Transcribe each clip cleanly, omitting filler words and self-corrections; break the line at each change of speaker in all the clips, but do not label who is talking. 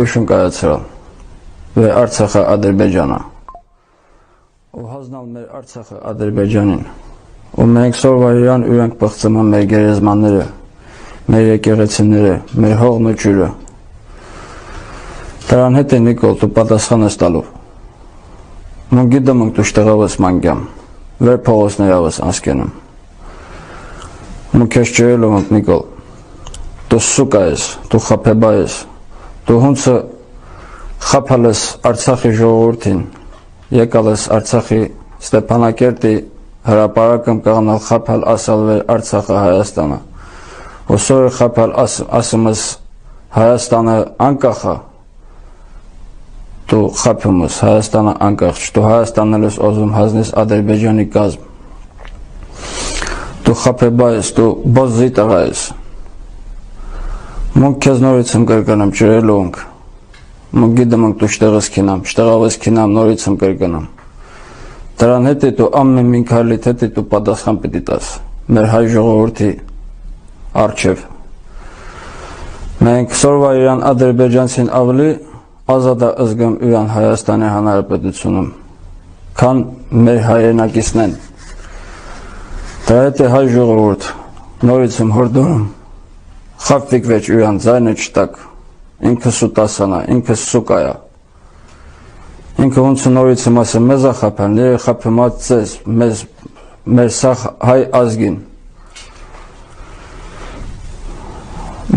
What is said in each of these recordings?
Ուրիշն կայացրալ վեր Արցախը Ադրբեջանը ու հանձնալ մեր Արցախը Ադրբեջանին ու մենք սորվա իրան ուրենք պղծում մեր գերեզմանները, մեր եկեղեցիները, մեր հողն ու ջուրը։ Դրան հետ է Նիկոլ դու պատասխան ես տալու։ Մուն գիտեմ դու շտեղավս մանգյամ, վեր փողոցներավս անցկենում։ Մուն քեզ ջրելով Նիկոլ, դու սուկա ես, դու խափեբա ես, դու հունցը խափալ ես Արցախի ժողովրդին, եկալ ես Արցախի Ստեփանակերտի հրապարակում կաղանալ խափալ ասալ վեր Արցախը Հայաստանը։ Ու սորը խափալ ասում ես Հայաստանը անկախ է, դու խափում ես Հայաստանը անկախ, դու Հայաստանն ես օզում հանձնես Ադրբեջանի կազմ։ Դու խափեբա ես, դու բոզի տղա ես։ Մունք քեզ նորից եմ կրկնում ջրելով ենք։ Մունք գիտեմ ենք դու շտեղս քինամ, շտեղավես քինամ նորից եմ կրկնում։ Դրան հետ է դու ամեն մի քայլիդ հետ է դու պատասխան պիտի տաս մեր հայ ժողովրդի առջև։ Մենք սորվա իրան ադրբեջանցին ավելի ազատ զգամ իրան Հայաստանի Հանրապետությունում, քան մեր հայրենակիցներն։ Դրա հետ է հայ ժողովուրդ նորից եմ հորդորում, խափվիկ վեճ իրան ձայնը չտակ, ինքը սուտասանա, ինքը սուկայա։ Ինքը ոնց նորից եմ ասեմ, մեզ է խափան, լի խափում ածես, մեր սաղ հայ ազգին։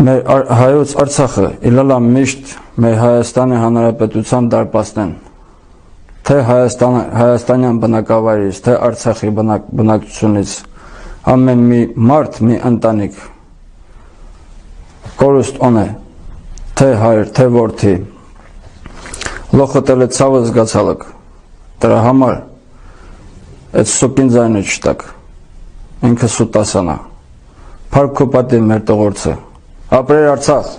Մեր հայոց Արցախը իլալա միշտ մեր Հայաստանի Հանրապետության դարպասն են, թե Հայաստանյան բնակավայրից, թե Արցախի բնակչությունից, ամեն մի մարդ, մի ընտանիք կորուստ օն է, թե հայր, թե որդի, լոխոտել է ցավը զգացալակ, դրա համար այդ սուպին ձայնը չտակ, ինքը սուտասանա, փառք քո պատիվ մեր տողորցը, ապրեր Արցախ։